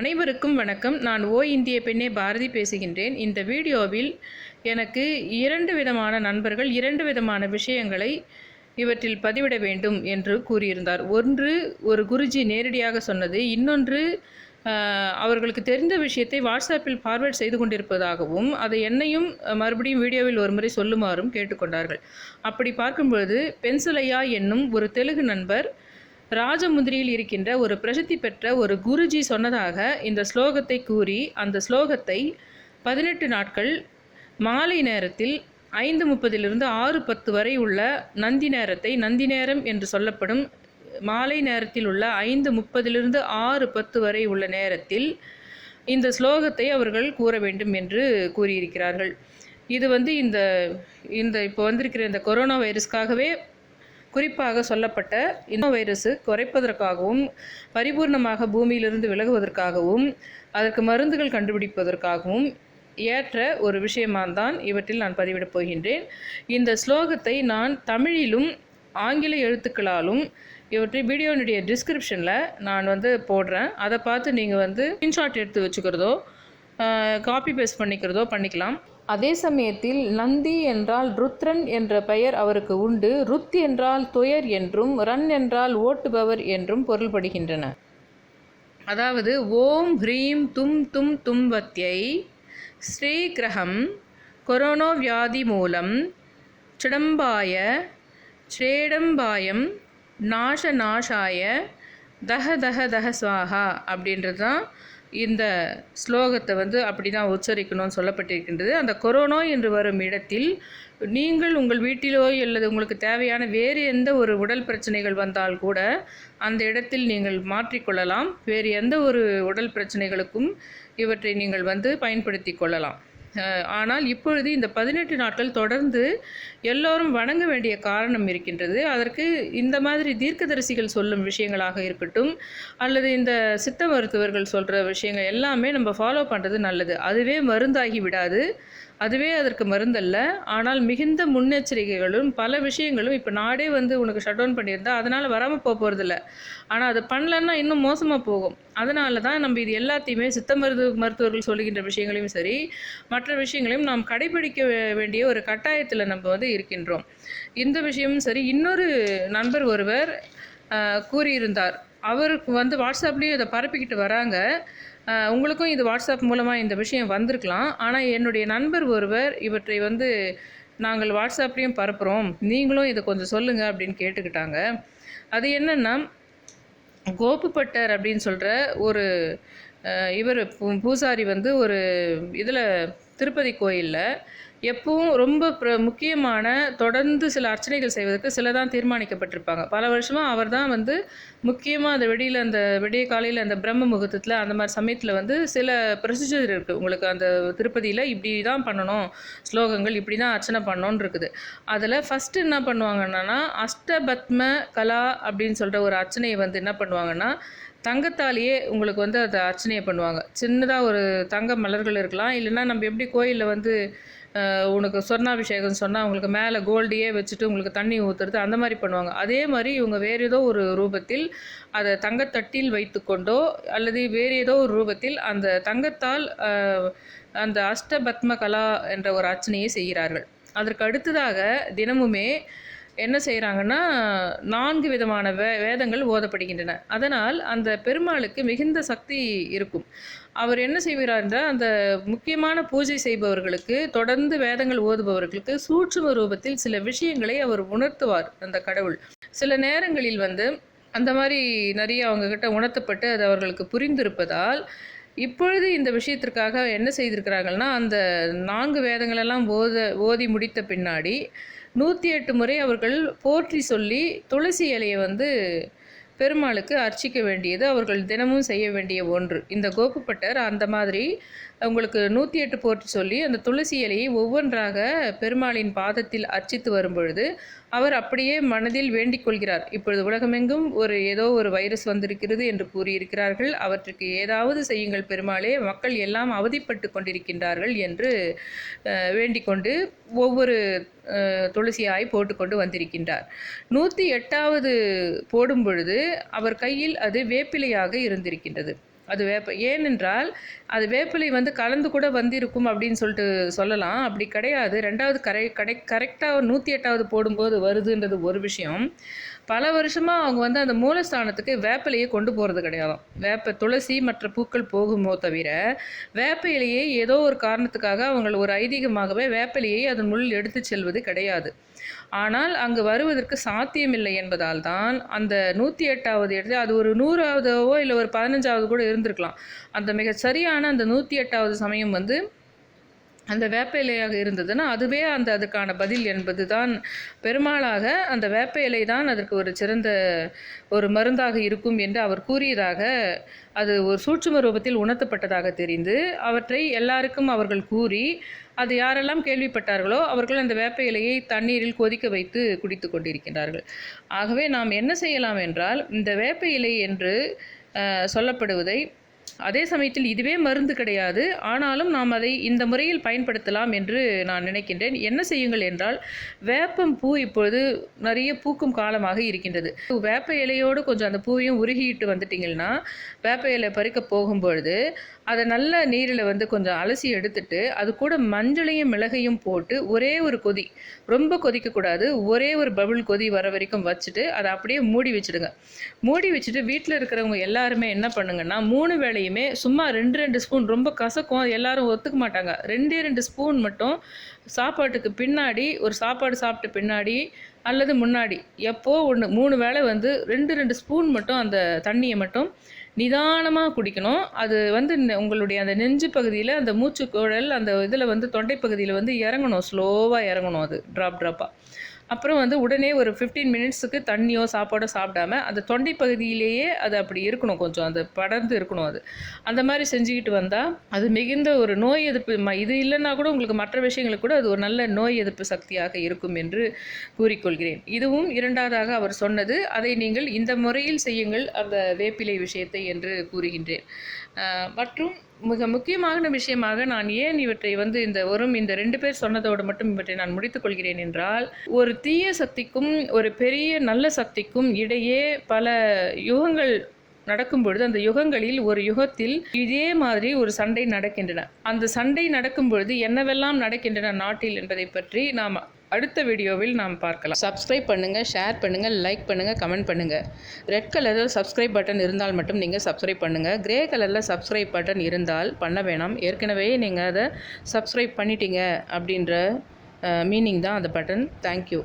அனைவருக்கும் வணக்கம். நான் இந்தியப்பெண்ணே பாரதி பேசுகின்றேன். இந்த வீடியோவில் எனக்கு 2 விதமான நண்பர்கள் 2 விதமான விஷயங்களை இவற்றில் பதிவிட வேண்டும் என்று கூறியிருந்தார். ஒன்று ஒரு குருஜி நேரடியாக சொன்னது, இன்னொன்று அவர்களுக்கு தெரிந்த விஷயத்தை வாட்ஸ்அப்பில் ஃபார்வேர்ட் செய்து கொண்டிருப்பதாகவும் அதை என்னையும் மறுபடியும் வீடியோவில் ஒரு முறை சொல்லுமாறும் கேட்டுக்கொண்டார்கள். அப்படி பார்க்கும்பொழுது பென்சிலையா என்னும் ஒரு தெலுங்கு நண்பர் ராஜமுந்திரியில் இருக்கின்ற ஒரு பிரசித்தி பெற்ற ஒரு குருஜி சொன்னதாக இந்த ஸ்லோகத்தை கூறி, அந்த ஸ்லோகத்தை 18 நாட்கள் மாலை நேரத்தில் 5:30 6:10 வரை உள்ள நந்தி நேரத்தை, நந்தி நேரம் என்று சொல்லப்படும் மாலை நேரத்தில் உள்ள 5:30 6:10 வரை உள்ள நேரத்தில் இந்த ஸ்லோகத்தை அவர்கள் கூற வேண்டும் என்று கூறியிருக்கிறார்கள். இது இந்த இப்போ வந்திருக்கிற இந்த கொரோனா வைரஸ்க்காகவே குறிப்பாக சொல்லப்பட்ட இந்த வைரஸு குறைப்பதற்காகவும் பரிபூர்ணமாக பூமியிலிருந்து விலகுவதற்காகவும் அதற்கு மருந்துகள் கண்டுபிடிப்பதற்காகவும் ஏற்ற ஒரு விஷயமாகத்தான் இவற்றில் நான் பதிவிடப் போகின்றேன். இந்த ஸ்லோகத்தை நான் தமிழிலும் ஆங்கில எழுத்துக்களாலும் இவற்றை வீடியோனுடைய டிஸ்கிரிப்ஷனில் நான் போடுறேன். அதை பார்த்து நீங்கள் ஸ்க்ரீன்ஷாட் எடுத்து வச்சுக்கிறதோ காப்பி பேஸ்ட் பண்ணிக்கிறதோ பண்ணிக்கலாம். அதே சமயத்தில் நந்தி என்றால் ருத்ரன் என்ற பெயர் அவருக்கு உண்டு. ருத் என்றால் துயர் என்றும் ரன் என்றால் ஓட்டுபவர் என்றும் பொருள்படுகின்றன. அதாவது ஓம் ஹ்ரீம் தும் தும்வத்யை ஸ்ரீகிரகம் கரோனா வியாதி மூலம் ஸ்டம்பாயம் நாஷாய தஹ ஸ்வாஹா அப்படின்றது தான் இந்த ஸ்லோகத்தை அப்படி தான் உச்சரிக்கணும்னு சொல்லப்பட்டிருக்கின்றது. அந்த கொரோனா என்று வரும் இடத்தில் நீங்கள் உங்கள் வீட்டிலோ அல்லது உங்களுக்கு தேவையான வேறு எந்த ஒரு உடல் பிரச்சனைகள் வந்தால் கூட அந்த இடத்தில் நீங்கள் மாற்றிக்கொள்ளலாம். வேறு எந்த ஒரு உடல் பிரச்சனைகளுக்கும் இவற்றை நீங்கள் பயன்படுத்தி கொள்ளலாம். ஆனால் இப்பொழுது இந்த 18 நாட்கள் தொடர்ந்து எல்லோரும் வணங்க வேண்டிய காரணம் இருக்கின்றது. அதற்கு இந்த மாதிரி தீர்க்கதரிசிகள் சொல்லும் விஷயங்களாக இருக்கட்டும் அல்லது இந்த சித்த மருத்துவர்கள் சொல்கிற விஷயங்கள் எல்லாமே நம்ம ஃபாலோ பண்ணுறது நல்லது. அதுவே மருந்தாகி விடாது, அதுவே அதற்கு மருந்தல்ல. ஆனால் மிகுந்த முன்னெச்சரிக்கைகளும் பல விஷயங்களும் இப்போ நாடே உனக்கு ஷட் டவுன் பண்ணியிருந்தா அதனால் வராமல் போகிறதில்ல. ஆனால் அது பண்ணலன்னா இன்னும் மோசமாக போகும். அதனால தான் நம்ம இது எல்லாத்தையுமே சித்த மருத்துவர்கள் சொல்லுகின்ற விஷயங்களையும் சரி மற்ற விஷயங்களையும் நாம் கடைபிடிக்க வேண்டிய ஒரு கட்டாயத்தில் நம்ம இருக்கின்றோம். இந்த விஷயமும் சரி. இன்னொரு நண்பர் ஒருவர் கூறியிருந்தார், அவருக்கு வாட்ஸ்அப்லேயும் இதை பரப்பிக்கிட்டு வராங்க. உங்களுக்கும் இது வாட்ஸ்அப் மூலமாக இந்த விஷயம் வந்திருக்கலாம். ஆனால் என்னுடைய நண்பர் ஒருவர் இவற்றை நாங்கள் வாட்ஸ்அப்லேயும் பரப்புகிறோம், நீங்களும் இதை கொஞ்சம் சொல்லுங்கள் அப்படின்னு கேட்டுக்கிட்டாங்க. அது என்னென்னா, கோபுப்பட்டர் அப்படின்னு சொல்கிற ஒரு இவர் பூசாரி ஒரு இதில் திருப்பதி கோயிலில் எப்பவும் ரொம்ப முக்கியமான தொடர்ந்து சில அர்ச்சனைகள் செய்வதற்கு சில தான் தீர்மானிக்கப்பட்டிருப்பாங்க. பல வருஷமாக அவர் தான் முக்கியமாக அந்த விடிய காலையில் அந்த பிரம்ம முகூர்த்தத்தில் அந்த மாதிரி சமயத்தில் சில ப்ரொசீஜர் இருக்குது. உங்களுக்கு அந்த திருப்பதியில் இப்படி தான் பண்ணணும், ஸ்லோகங்கள் இப்படி தான் அர்ச்சனை பண்ணணுன்னு இருக்குது. அதில் ஃபஸ்ட்டு என்ன பண்ணுவாங்கன்னா அஷ்டபத்ம கலா அப்படின்னு சொல்கிற ஒரு அர்ச்சனையை என்ன பண்ணுவாங்கன்னா தங்கத்தாலேயே உங்களுக்கு அதை அர்ச்சனையை பண்ணுவாங்க. சின்னதாக ஒரு தங்க மலர்கள் இருக்கலாம், இல்லைன்னா நம்ம எப்படி கோயிலில் உனக்கு சொர்ணாபிஷேகம் சொன்னால் உங்களுக்கு மேலே கோல்டையே வச்சுட்டு உங்களுக்கு தண்ணி ஊற்றுறது அந்த மாதிரி பண்ணுவாங்க. அதே மாதிரி இவங்க வேறு ஏதோ ஒரு ரூபத்தில் அதை தங்கத்தட்டில் வைத்து கொண்டோ அல்லது வேறு ஏதோ ஒரு ரூபத்தில் அந்த தங்கத்தால் அந்த அஷ்டபத்ம கலா என்ற ஒரு அர்ச்சனையை செய்கிறார்கள். அதற்கு அடுத்ததாக தினமுமே என்ன செய்கிறாங்கன்னா 4 விதமான வேதங்கள் ஓதப்படுகின்றன. அதனால் அந்த பெருமாளுக்கு மிகுந்த சக்தி இருக்கும். அவர் என்ன செய்கிறார் என்றால், அந்த முக்கியமான பூஜை செய்பவர்களுக்கு, தொடர்ந்து வேதங்கள் ஓதுபவர்களுக்கு சூட்சும ரூபத்தில் சில விஷயங்களை அவர் உணர்த்துவார். அந்த கடவுள் சில நேரங்களில் அந்த மாதிரி நிறைய அவங்கக்கிட்ட உணர்த்தப்பட்டு அது அவர்களுக்கு புரிந்திருப்பதால் இப்பொழுது இந்த விஷயத்திற்காக என்ன செய்திருக்கிறார்கள்னா, அந்த 4 வேதங்களெல்லாம் ஓதி முடித்த பின்னாடி 108 முறை அவர்கள் போற்றி சொல்லி துளசி இலையை பெருமாளுக்கு அர்ச்சிக்க வேண்டியது அவர்கள் தினமும் செய்ய வேண்டிய ஒன்று. இந்த கோபுப்பட்டர் அந்த மாதிரி உங்களுக்கு 108 போற்றி சொல்லி அந்த துளசி இலையை ஒவ்வொன்றாக பெருமாளின் பாதத்தில் அர்ச்சித்து வரும்பொழுது அவர் அப்படியே மனதில் வேண்டிக் கொள்கிறார். இப்பொழுது உலகமெங்கும் ஏதோ ஒரு வைரஸ் வந்திருக்கிறது என்று கூறியிருக்கிறார்கள், அவற்றுக்கு ஏதாவது செய்யுங்கள் பெருமாளே, மக்கள் எல்லாம் அவதிப்பட்டு கொண்டிருக்கின்றார்கள் என்று வேண்டிக் கொண்டு ஒவ்வொரு துளசியாய் போட்டுக்கொண்டு வந்திருக்கின்றார். 108வது போடும் பொழுது அவர் கையில் அது வேப்பிலையாக இருந்திருக்கின்றது. அது ஏனென்றால் அது வேப்பிலை வந்து கலந்து கூட வந்திருக்கும் அப்படின்னு சொல்லிட்டு சொல்லலாம். அப்படி கிடையாது. 2வது கரெக்டாக 108வது போடும்போது வருதுன்றது ஒரு விஷயம். பல வருஷமாக அவங்க வந்து அந்த மூலஸ்தானத்துக்கு வேப்பிலையை கொண்டு போகிறது கிடையாதாம். துளசி மற்ற பூக்கள் போகுமோ தவிர வேப்ப இலையை ஏதோ ஒரு காரணத்துக்காக அவங்க ஒரு ஐதீகமாகவே வேப்பிலையை அதனுள் எடுத்து செல்வது கிடையாது. ஆனால் அங்கு வருவதற்கு சாத்தியமில்லை என்பதால் தான் அந்த 108வது இடத்துல அது ஒரு 100வதோ இல்லை ஒரு 15வது கூட இருந்திருக்கலாம். அந்த மிக சரியான அந்த 108வது சமயம் வந்து அந்த வேப்ப இலையாக இருந்ததுன்னா அதுவே அதுக்கான பதில் என்பது தான். பெருமாளாக அந்த வேப்ப இலை தான் அதற்கு ஒரு சிறந்த ஒரு மருந்தாக இருக்கும் என்று அவர் கூறியதாக அது ஒரு சூட்சும ரூபத்தில் உணர்த்தப்பட்டதாக தெரிந்து அவற்றை எல்லாருக்கும் அவர்கள் கூறி அது யாரெல்லாம் கேள்விப்பட்டார்களோ அவர்கள் அந்த வேப்ப இலையை தண்ணீரில் கொதிக்க வைத்து குடித்து கொண்டிருக்கின்றார்கள். ஆகவே நாம் என்ன செய்யலாம் என்றால் இந்த வேப்ப இலை என்று சொல்லப்படுவதை அதே சமயத்தில் இதுவே மருந்து கிடையாது, ஆனாலும் நாம் அதை இந்த முறையில் பயன்படுத்தலாம் என்று நான் நினைக்கின்றேன். என்ன செய்யுங்கள் என்றால் வேப்பம் பூ இப்பொழுது நிறைய பூக்கும் காலமாக இருக்கின்றது. வேப்ப இலையோடு கொஞ்சம் அந்த பூவையும் உருகிட்டு வந்துட்டிங்கன்னா வேப்ப இலை பறிக்க போகும்பொழுது அதை நல்ல நீரில் வந்து கொஞ்சம் அலசி எடுத்துட்டு அது கூட மஞ்சளையும் மிளகையும் போட்டு ஒரே ஒரு கொதி, ரொம்ப கொதிக்கக்கூடாது, ஒரே ஒரு பபுள் கொதி வர வரைக்கும் வச்சுட்டு அதை அப்படியே மூடி வச்சுடுங்க. மூடி வச்சுட்டு வீட்டில் இருக்கிறவங்க எல்லாருமே என்ன பண்ணுங்கன்னா 3 வேளையுமே சும்மா 2 ஸ்பூன், ரொம்ப கசக்கும் எல்லாரும் ஒத்துக்க மாட்டாங்க, 2 ஸ்பூன் மட்டும் சாப்பாட்டுக்கு பின்னாடி, ஒரு சாப்பாடு சாப்பிட்ட பின்னாடி அல்லது முன்னாடி எப்போ ஒன்று 3 வேளை வந்து 2 ஸ்பூன் மட்டும் அந்த தண்ணியை மட்டும் நிதானமாக குடிக்கணும். அது வந்து உங்களுடைய அந்த நெஞ்சு பகுதியில் அந்த மூச்சு குழல் அந்த இதில் வந்து தொண்டை பகுதியில் வந்து இறங்கணும், ஸ்லோவாக இறங்கணும் அது ட்ராப்பாக. அப்புறம் வந்து உடனே ஒரு 15 மினிட்ஸுக்கு தண்ணியோ சாப்பாடோ சாப்பிடாம அந்த தொண்டை பகுதியிலேயே அது அப்படி இருக்கணும், கொஞ்சம் அது படர்ந்து இருக்கணும். அது அந்த மாதிரி செஞ்சுக்கிட்டு வந்தால் அது மிகுந்த ஒரு நோய் எதிர்ப்பு, இது இல்லைன்னா கூட உங்களுக்கு மற்ற விஷயங்களுக்கு கூட அது ஒரு நல்ல நோய் எதிர்ப்பு சக்தியாக இருக்கும் என்று கூறிக்கொள்கிறேன். இதுவும் 2வதாக அவர் சொன்னது. அதை நீங்கள் இந்த முறையில் செய்யுங்கள் அந்த வேப்பிலை விஷயத்தை என்று கூறுகின்றேன். மற்றும் மிக முக்கியமான விஷயமாக நான் ஏன் இவற்றை வந்து இந்த 2 பேர் சொன்னதோடு மட்டும் இவற்றை நான் முடித்துக் கொள்கிறேன் என்றால், ஒரு தீய சக்திக்கும் ஒரு பெரிய நல்ல சக்திக்கும் இடையே பல யுகங்கள் நடக்கும் பொழுது அந்த யுகங்களில் ஒரு யுகத்தில் இதே மாதிரி ஒரு சண்டை நடக்கின்றன. அந்த சண்டை நடக்கும் பொழுது என்னவெல்லாம் நடக்கின்றன நாட்டில் என்பதை பற்றி நாம் அடுத்த வீடியோவில் நாம் பார்க்கலாம். சப்ஸ்கிரைப் பண்ணுங்கள், ஷேர் பண்ணுங்கள், லைக் பண்ணுங்கள், கமெண்ட் பண்ணுங்கள். ரெட் கலரில் சப்ஸ்கிரைப் பட்டன் இருந்தால் மட்டும் நீங்கள் சப்ஸ்கிரைப் பண்ணுங்கள். கிரே கலரில் சப்ஸ்கிரைப் பட்டன் இருந்தால் பண்ண வேணாம். ஏற்கனவே நீங்கள் அதை சப்ஸ்கிரைப் பண்ணிட்டீங்க அப்படின்ற மீனிங் தான் அந்த பட்டன். தேங்க்யூ.